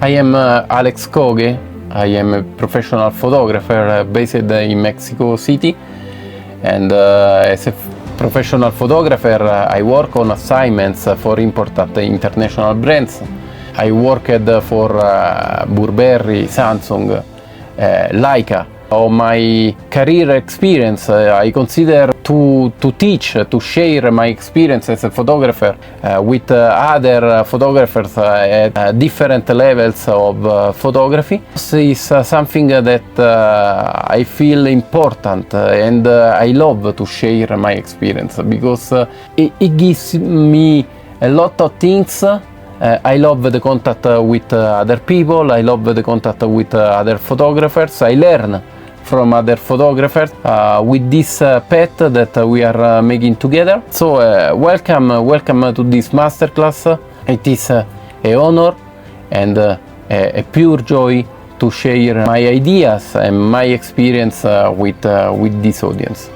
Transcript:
I am Alex Coghe. I am a professional photographer based in Mexico City, and as a professional photographer I work on assignments for important international brands. I worked for Burberry, Samsung, Leica. On my career experience, I consider to teach, to share my experience as a photographer with other photographers at different levels of photography. This is something that I feel important, and I love to share my experience because it gives me a lot of things. I love the contact with other people, I love the contact with other photographers, I learn from other photographers with this path that we are making together. So welcome to this masterclass. It is an honor and a pure joy to share my ideas and my experience with this audience.